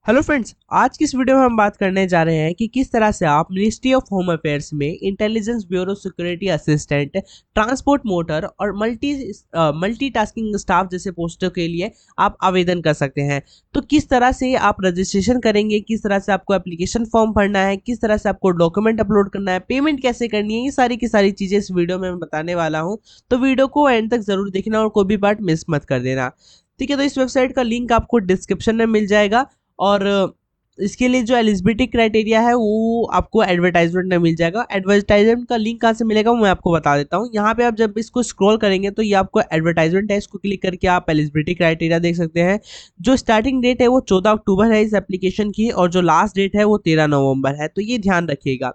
Hello friends, आज की इस वीडियो में हम बात करने जा रहे हैं कि किस तरह से आप मिनिस्ट्री ऑफ होम अफेयर्स में intelligence bureau security assistant, transport motor और मल्टीटास्किंग स्टाफ जैसे पोस्टों के लिए आप आवेदन कर सकते हैं। तो किस तरह से आप रजिस्ट्रेशन करेंगे, किस तरह से आपको एप्लीकेशन फॉर्म भरना है, किस तरह से आपको डॉक्यूमेंट अपलोड करना है, पेमेंट कैसे करनी है, ये सारी की सारी चीज़ें इस वीडियो में मैं बताने वाला हूँ। तो वीडियो को एंड तक जरूर देखना और कोई भी पार्ट मिस मत कर देना। ठीक है, तो इस वेबसाइट का लिंक आपको डिस्क्रिप्शन में मिल जाएगा और इसके लिए जो एलिजिबिलिटी क्राइटेरिया है वो आपको एडवर्टाइजमेंट में मिल जाएगा। एडवर्टाइजमेंट का लिंक कहाँ से मिलेगा वो मैं आपको बता देता हूँ। यहाँ पे आप जब इसको स्क्रॉल करेंगे तो ये आपको एडवर्टाइजमेंट है, इसको क्लिक करके आप एलिजिबिलिटी क्राइटेरिया देख सकते हैं। जो स्टार्टिंग डेट है वो 14 अक्टूबर है इस एप्लीकेशन की और जो लास्ट डेट है वो 13 नवंबर है, तो ये ध्यान रखिएगा।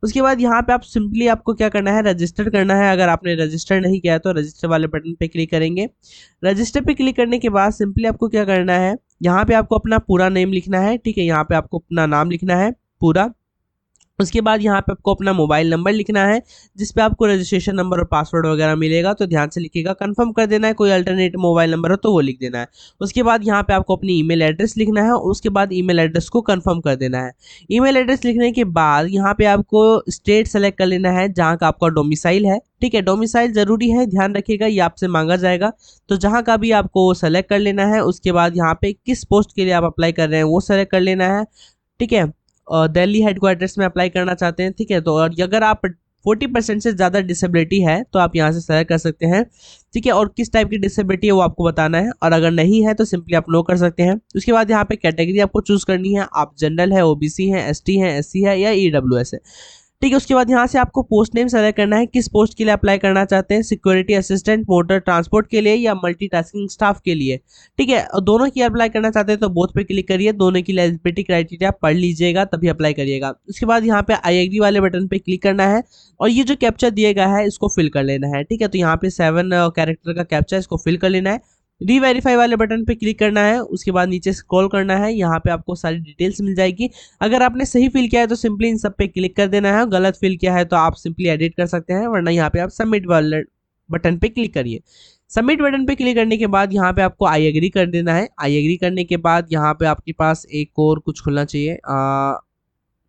उसके बाद यहाँ पे आप सिंपली आपको क्या करना है, रजिस्टर करना है। अगर आपने रजिस्टर नहीं किया है तो रजिस्टर वाले बटन पे क्लिक करेंगे। रजिस्टर पे क्लिक करने के बाद सिंपली आपको क्या करना है, यहाँ पे आपको अपना पूरा नेम लिखना है। ठीक है, यहाँ पे आपको अपना नाम लिखना है पूरा। उसके बाद यहाँ पे आपको अपना मोबाइल नंबर लिखना है जिस पे आपको रजिस्ट्रेशन नंबर और पासवर्ड वगैरह मिलेगा, तो ध्यान से लिखिएगा। कंफर्म कर देना है, कोई अल्टरनेट मोबाइल नंबर हो तो वो लिख देना है। उसके बाद यहाँ पे आपको अपनी ईमेल एड्रेस लिखना है, उसके बाद ईमेल एड्रेस को कंफर्म कर देना है। ईमेल एड्रेस लिखने के बाद यहाँ पे आपको स्टेट सेलेक्ट कर लेना है जहाँ का आपका डोमिसाइल है। ठीक है, डोमिसाइल जरूरी है, ध्यान रखिएगा, ये आपसे मांगा जाएगा, तो जहाँ का भी आपको सेलेक्ट कर लेना है। उसके बाद यहाँ पे किस पोस्ट के लिए आप अप्लाई कर रहे हैं वो सेलेक्ट कर लेना है। ठीक है, दिल्ली हेडक्वार्टर्स में अप्लाई करना चाहते हैं। ठीक है, तो और अगर आप 40% से ज़्यादा डिसेबिलिटी है तो आप यहाँ से सेलेक्ट कर सकते हैं। ठीक है, और किस टाइप की डिसेबिलिटी है वो आपको बताना है, और अगर नहीं है तो सिंपली आप नो कर सकते हैं। उसके बाद यहाँ पे कैटेगरी आपको चूज करनी है, आप जनरल है, ओबीसी है, एसटी है, एससी है या ईडब्ल्यूएस है। ठीक है, उसके बाद यहाँ से आपको पोस्ट नेम सेलेक्ट करना है, किस पोस्ट के लिए अप्लाई करना चाहते हैं, सिक्योरिटी असिस्टेंट, मोटर ट्रांसपोर्ट के लिए या मल्टीटास्किंग स्टाफ के लिए। ठीक है, और दोनों की अप्लाई करना चाहते हैं तो बोथ पे क्लिक करिए, दोनों की एलिजिबिलिटी क्राइटेरिया पढ़ लीजिएगा तभी अप्लाई करिएगा। उसके बाद यहाँ पे आई एग्री वाले बटन पे क्लिक करना है और ये जो कैप्चा दिया गया है इसको फिल कर लेना है। ठीक है, तो यहाँ पे 7 कैरेक्टर का कैप्चा है, इसको फिल कर लेना है। रीवेरीफाई वाले बटन पे क्लिक करना है, उसके बाद नीचे स्क्रॉल करना है, यहाँ पे आपको सारी डिटेल्स मिल जाएगी। अगर आपने सही फिल किया है तो सिंपली इन सब पे क्लिक कर देना है, गलत फिल किया है तो आप सिंपली एडिट कर सकते हैं, वरना यहाँ पे आप सबमिट वाले बटन पे क्लिक करिए। सबमिट बटन पे क्लिक करने के बाद यहाँ पे आपको आई एग्री कर देना है। आई एग्री करने के बाद यहाँ पे आपके पास एक और कुछ खुलना चाहिए।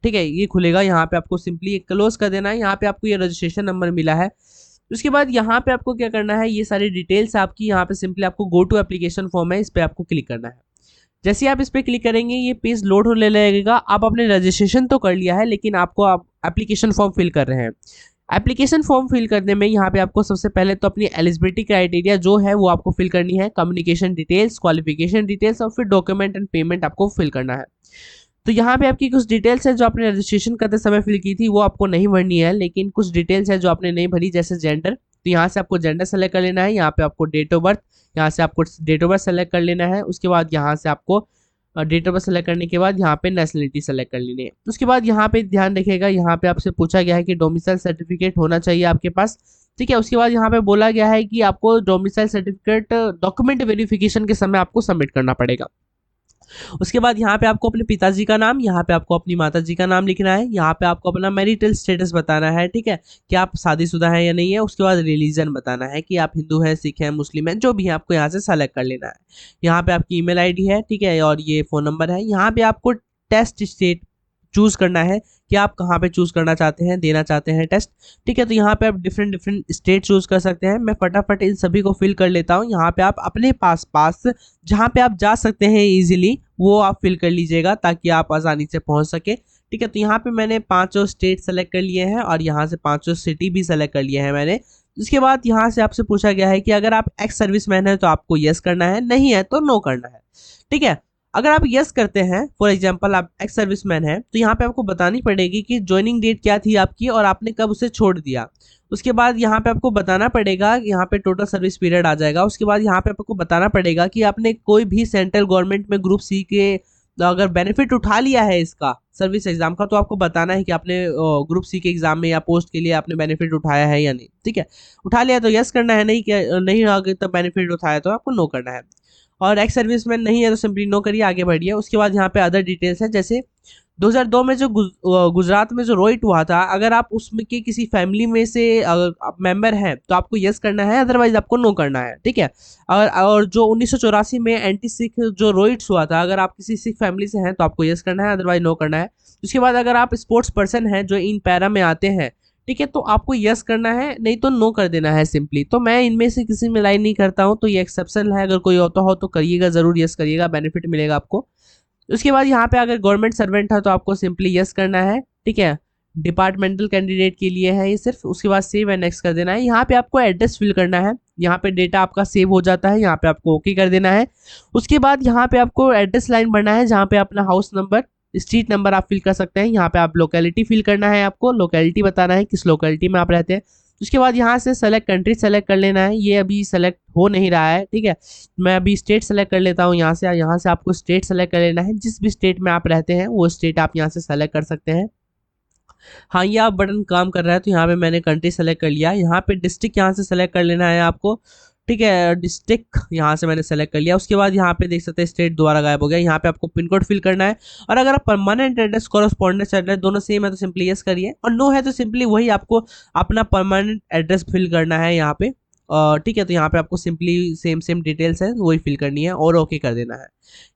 ठीक है, ये खुलेगा, यहाँ पे आपको सिंपली क्लोज कर देना है। यहाँ पे आपको ये रजिस्ट्रेशन नंबर मिला है। उसके बाद यहाँ पे आपको क्या करना है, ये सारी डिटेल्स आपकी यहाँ पे सिंपली आपको गो टू एप्लीकेशन फॉर्म है, इस पे आपको क्लिक करना है। जैसे आप इस पे क्लिक करेंगे ये पेज लोड होने लगेगा। आप अपने रजिस्ट्रेशन तो कर लिया है लेकिन आपको आप एप्लीकेशन फॉर्म फिल कर रहे हैं। एप्लीकेशन फॉर्म फिल करने में यहाँ पे आपको सबसे पहले तो अपनी एलिजिबिलिटी क्राइटेरिया जो है वो आपको फिल करनी है, कम्युनिकेशन डिटेल्स, क्वालिफिकेशन डिटेल्स और फिर डॉक्यूमेंट एंड पेमेंट आपको फिल करना है। तो यहाँ पे आपकी कुछ डिटेल्स है जो आपने रजिस्ट्रेशन करते समय फिल की थी वो आपको नहीं भरनी है, लेकिन कुछ डिटेल्स है जो आपने नहीं भरी, जैसे जेंडर। तो यहाँ से आपको जेंडर सेलेक्ट कर लेना है, यहाँ पे आपको डेट ऑफ बर्थ, यहाँ से आपको डेट ऑफ बर्थ सेलेक्ट कर लेना है। उसके बाद यहाँ से आपको डेट ऑफ बर्थ सेलेक्ट करने के बाद यहाँ पे नेशनलिटी सेलेक्ट कर लेनी है। उसके बाद यहाँ पे ध्यान रखिएगा, यहाँ पे आपसे पूछा गया है कि डोमिसाइल सर्टिफिकेट होना चाहिए आपके पास। ठीक है, उसके बाद यहाँ पे बोला गया है कि आपको डोमिसाइल सर्टिफिकेट डॉक्यूमेंट वेरिफिकेशन के समय आपको सबमिट करना पड़ेगा। उसके बाद यहाँ पे आपको अपने पिताजी का नाम, यहाँ पे आपको अपनी माताजी का नाम लिखना है, यहाँ पे आपको अपना मैरिटल स्टेटस बताना है। ठीक है, कि आप शादीशुदा है या नहीं है। उसके बाद रिलीजन बताना है कि आप हिंदू हैं, सिख हैं, मुस्लिम हैं, जो भी है आपको यहाँ से सेलेक्ट कर लेना है। यहाँ पे आपकी ईमेल आईडी है, ठीक है, और ये फ़ोन नंबर है। यहाँ पे आपको टेस्ट स्टेट चूज करना है कि आप कहाँ पे चूज करना चाहते हैं, देना चाहते हैं टेस्ट। ठीक है, तो यहाँ पे आप डिफरेंट डिफरेंट स्टेट चूज कर सकते हैं। मैं फटाफट इन सभी को फिल कर लेता हूँ। यहाँ पे आप अपने पास जहाँ पे आप जा सकते हैं इजीली वो आप फिल कर लीजिएगा ताकि आप आसानी से पहुँच सके। ठीक है, तो यहाँ पे मैंने 5 स्टेट सेलेक्ट कर लिए हैं और यहाँ से 5 सिटी भी सेलेक्ट कर लिए हैं मैंने। उसके बाद यहाँ से आपसे पूछा गया है कि अगर आप एक्स सर्विसमैन है तो आपको यस करना है, नहीं है तो नो करना है। ठीक है, अगर आप यस करते हैं, फॉर एग्जांपल आप एक्स सर्विसमैन हैं, तो यहाँ पे आपको बतानी पड़ेगी कि ज्वाइनिंग डेट क्या थी आपकी और आपने कब उसे छोड़ दिया। उसके बाद यहाँ पे आपको बताना पड़ेगा, यहाँ पे टोटल सर्विस पीरियड आ जाएगा। उसके बाद यहाँ पे आपको बताना पड़ेगा कि आपने कोई भी सेंट्रल गवर्नमेंट में ग्रुप सी के अगर बेनिफिट उठा लिया है इसका सर्विस एग्जाम का, तो आपको बताना है कि आपने ग्रुप सी के एग्जाम में या पोस्ट के लिए आपने बेनिफिट उठाया है या नहीं। ठीक है, उठा लिया तो यस करना है, नहीं किया नहीं आगे तो बेनिफिट उठाया तो आपको नो करना है। और एक्स सर्विसमैन नहीं है तो सिंपली नो करिए, आगे बढ़िए। उसके बाद यहाँ पे अदर डिटेल्स है, जैसे 2002 में जो गुजरात में जो रोहित हुआ था, अगर आप उसमें के किसी फैमिली में से मेंबर हैं तो आपको यस करना है, अदरवाइज आपको नो करना है, ठीक है। और जो 1984 में एंटी सिख जो रोहिट्स हुआ था, अगर आप किसी सिख फैमिली से हैं तो आपको यस करना है, अदरवाइज नो करना है। उसके बाद अगर आप स्पोर्ट्स पर्सन हैं जो इन पैरा में आते हैं, ठीक है, तो आपको यस करना है, नहीं तो नो कर देना है सिंपली। तो मैं इनमें से किसी में लाइन नहीं करता हूँ, तो ये एक्सेप्शन है, अगर कोई होता हो तो करिएगा, जरूर यस करिएगा, बेनिफिट मिलेगा आपको। उसके बाद यहाँ पे अगर गवर्नमेंट सर्वेंट है तो आपको सिंपली यस करना है, ठीक है। डिपार्टमेंटल कैंडिडेट के लिए है ये सिर्फ। उसके बाद सेव एंड नेक्स्ट कर देना है। यहाँ पे आपको एड्रेस फिल करना है, यहाँ पे डेटा आपका सेव हो जाता है, यहाँ पे आपको ओके कर देना है। उसके बाद यहाँ पे आपको एड्रेस लाइन भरना है, जहाँ पे अपना हाउस नंबर, स्ट्रीट नंबर आप फिल कर सकते हैं। यहाँ पे आप लोकेलिटी फिल करना है, आपको लोकेलिटी बताना है किस लोकेलिटी में आप रहते हैं। उसके बाद यहाँ से सेलेक्ट कंट्री सेलेक्ट कर लेना है, ये अभी सेलेक्ट हो नहीं रहा है, ठीक है। मैं अभी स्टेट सेलेक्ट कर लेता हूँ यहाँ से। यहाँ से आपको स्टेट सेलेक्ट कर लेना है, जिस भी स्टेट में आप रहते हैं वो स्टेट आप यहाँ से सेलेक्ट कर सकते हैं। हाँ, ये आप बटन काम कर रहा है, तो यहाँ पे मैंने कंट्री सेलेक्ट कर लिया। यहाँ पे डिस्ट्रिक्ट यहाँ से सेलेक्ट कर लेना है आपको, ठीक है। डिस्ट्रिक्ट यहाँ से मैंने सेलेक्ट कर लिया। उसके बाद यहाँ पे देख सकते हैं स्टेट दोबारा गायब हो गया। यहाँ पे आपको पिन कोड फिल करना है, और अगर आप परमानेंट एड्रेस कॉरेस्पॉन्डेंस एड्रेस दोनों सेम है तो सिंपली यस करिए, और नो है तो सिंपली वही आपको अपना परमानेंट एड्रेस फिल करना है यहाँ पे, ठीक है। तो यहाँ पे आपको सिंपली सेम डिटेल्स है वही फिल करनी है और ओके कर देना है।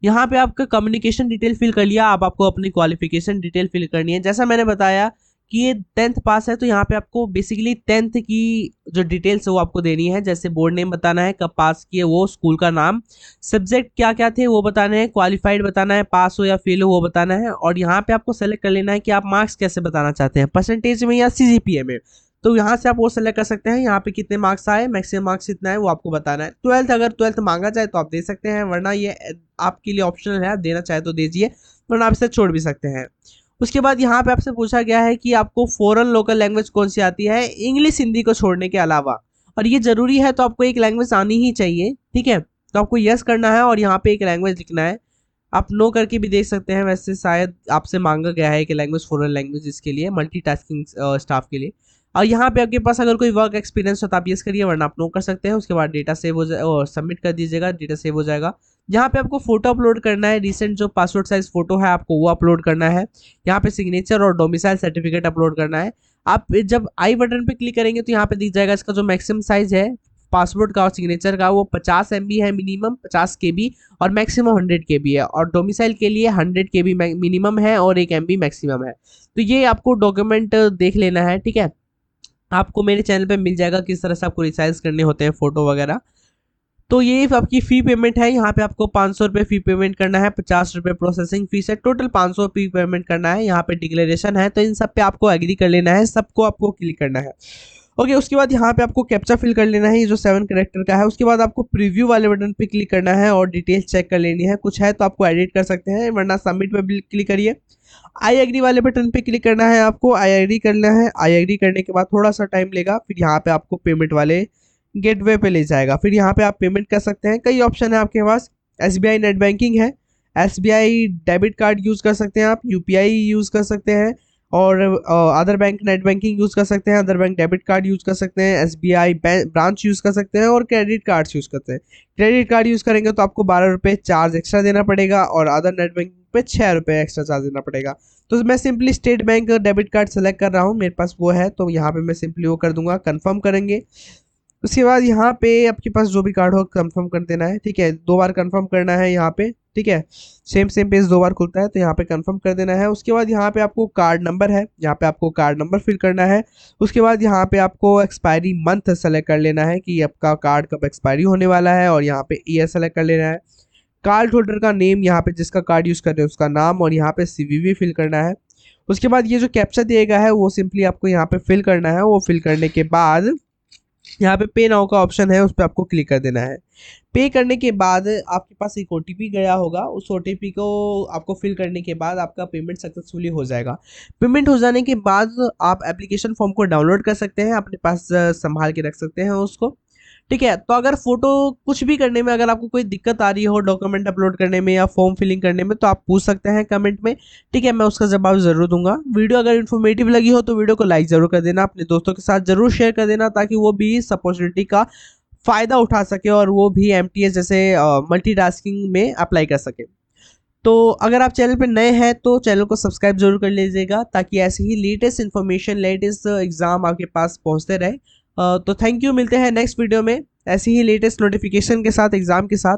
यहाँ पे आपका कम्युनिकेशन डिटेल फिल कर लिया, अब आपको अपनी क्वालिफिकेशन डिटेल फिल करनी है। जैसा मैंने बताया कि ये 10th पास है, तो यहाँ पे आपको बेसिकली 10th की जो डिटेल्स है वो आपको देनी है, जैसे बोर्ड नेम बताना है, कब पास किए वो, स्कूल का नाम, सब्जेक्ट क्या क्या थे वो बताने हैं, क्वालिफाइड बताना है, पास हो या फेल हो वो बताना है। और यहाँ पे आपको सेलेक्ट कर लेना है कि आप मार्क्स कैसे बताना चाहते हैं, परसेंटेज में या सीजीपीए में। तो यहाँ से आप वो सेलेक्ट कर सकते हैं, यहाँ पे कितने मार्क्स आए, मैक्सिमम मार्क्स कितना है वो आपको बताना है। 12th अगर 12th मांगा जाए तो आप दे सकते हैं, वरना ये आपके लिए ऑप्शनल है, आप देना चाहे तो दीजिए, वरना आप इसे छोड़ भी सकते हैं। उसके बाद यहाँ पे आपसे पूछा गया है कि आपको फॉरेन लोकल लैंग्वेज कौन सी आती है, इंग्लिश हिंदी को छोड़ने के अलावा, और ये जरूरी है, तो आपको एक लैंग्वेज आनी ही चाहिए, ठीक है। तो आपको यस करना है और यहाँ पे एक लैंग्वेज लिखना है। आप नो करके भी देख सकते हैं, वैसे शायद आपसे मांगा गया है कि लैंग्वेज फॉरेन लैंग्वेज, इसके लिए मल्टीटास्किंग स्टाफ के लिए। और यहाँ पे आपके पास अगर कोई वर्क एक्सपीरियंस हो तो आप यस करिए, वरना आप नो कर सकते हैं। उसके बाद डेटा सेव हो जाए और सबमिट कर दीजिएगा, डेटा सेव हो जाएगा। यहाँ पे आपको फोटो अपलोड करना है, रिसेंट जो पासपोर्ट साइज फोटो है आपको वो अपलोड करना है। यहाँ पे सिग्नेचर और डोमिसाइल सर्टिफिकेट अपलोड करना है। आप जब आई बटन पे क्लिक करेंगे तो यहाँ पे दिख जाएगा इसका जो मैक्सिमम साइज है पासपोर्ट का और सिग्नेचर का, वो 50 MB है मिनिमम, 50 KB, और मैक्सिमम 100 KB है। और डोमिसाइल के लिए 100 KB मिनिमम है और 1 MB मैक्सिमम है। तो ये आपको डॉक्यूमेंट देख लेना है, ठीक है। आपको मेरे चैनल पे मिल जाएगा किस तरह से आपको रिसाइज करने होते हैं फोटो वगैरह। तो ये आपकी फ़ी पेमेंट है, यहाँ पे आपको 500 रुपये फ़ी पेमेंट करना है, 50 रुपये प्रोसेसिंग फीस है, टोटल 500 फ़ी पेमेंट करना है। यहाँ पे डिक्लेरेशन है, तो इन सब पे आपको एग्री कर लेना है, सबको आपको क्लिक करना है। ओके, उसके बाद यहाँ पे आपको कैप्चा फिल कर लेना है, ये जो 7 कैरेक्टर का है। उसके बाद आपको प्रीव्यू वाले बटन पे क्लिक करना है और डिटेल्स चेक कर लेनी है, कुछ है तो आपको एडिट कर सकते हैं, वरना सबमिट पे क्लिक करिए। आई एग्री वाले बटन पे क्लिक करना है, आपको आई एग्री करना है। आई एग्री करने के बाद थोड़ा सा टाइम लेगा, फिर यहाँ पे आपको पेमेंट वाले गेटवे पे ले जाएगा, फिर यहाँ पे आप पेमेंट कर सकते हैं। कई ऑप्शन है आपके पास, SBI नेट बैंकिंग है, SBI डेबिट कार्ड यूज़ कर सकते हैं आप, UPI यूज़ कर सकते हैं, और other bank net banking use कर सकते हैं, other bank debit card use कर सकते हैं, SBI ब्रांच यूज़ कर सकते हैं, और क्रेडिट कार्ड्स यूज़ करते हैं। क्रेडिट कार्ड यूज़ करेंगे तो आपको 12 रुपये चार्ज एक्स्ट्रा देना पड़ेगा, और अदर नेट बैंकिंग पे 6 रुपये एक्स्ट्रा चार्ज देना पड़ेगा। तो मैं simply state bank debit card select कर रहा हूँ, मेरे पास वो है, तो यहाँ पे मैं सिंपली वो कर दूंगा, कंफर्म करेंगे। उसके बाद यहाँ पे आपके पास जो भी कार्ड हो कंफर्म कर देना है, ठीक है। 2 बार कंफर्म करना है यहाँ पे, ठीक है। सेम पेज 2 बार खुलता है, तो यहाँ पे कंफर्म कर देना है। उसके बाद यहाँ पे आपको कार्ड नंबर है, यहाँ पे आपको कार्ड नंबर फिल करना है। उसके बाद यहाँ पे आपको एक्सपायरी मंथ सेलेक्ट कर लेना है कि आपका कार्ड कब एक्सपायरी होने वाला है, और यहाँ पे ईयर सेलेक्ट कर लेना है। कार्ड होल्डर का नेम, यहाँ पे जिसका कार्ड यूज़ कर रहे हैं उसका नाम, और यहाँ पे CVV फिल करना है। उसके बाद ये जो कैप्चा दिया गया है वो सिंपली आपको यहाँ पे फिल करना है। वो फिल करने के बाद यहाँ पे पे नाउ का ऑप्शन है, उस पर आपको क्लिक कर देना है। पे करने के बाद आपके पास एक OTP गया होगा, उस OTP को आपको फिल करने के बाद आपका पेमेंट सक्सेसफुली हो जाएगा। पेमेंट हो जाने के बाद आप एप्लीकेशन फॉर्म को डाउनलोड कर सकते हैं, अपने पास संभाल के रख सकते हैं उसको, ठीक है। तो अगर फोटो कुछ भी करने में अगर आपको कोई दिक्कत आ रही हो, डॉक्यूमेंट अपलोड करने में या फॉर्म फिलिंग करने में, तो आप पूछ सकते हैं कमेंट में, ठीक है, मैं उसका जवाब जरूर दूंगा। वीडियो अगर इन्फॉर्मेटिव लगी हो तो वीडियो को लाइक जरूर कर देना, अपने दोस्तों के साथ जरूर शेयर कर देना, ताकि वो भी इस अपॉर्चुनिटी का फ़ायदा उठा सके और वो भी एमटीएस जैसे मल्टीटास्किंग में अप्लाई कर सके। तो अगर आप चैनल पे नए हैं तो चैनल को सब्सक्राइब जरूर कर लीजिएगा, ताकि ऐसे ही लेटेस्ट इन्फॉर्मेशन, लेटेस्ट एग्जाम आपके पास पहुंचते रहे। तो थैंक यू, मिलते हैं नेक्स्ट वीडियो में ऐसे ही लेटेस्ट नोटिफिकेशन के साथ, एग्जाम के साथ।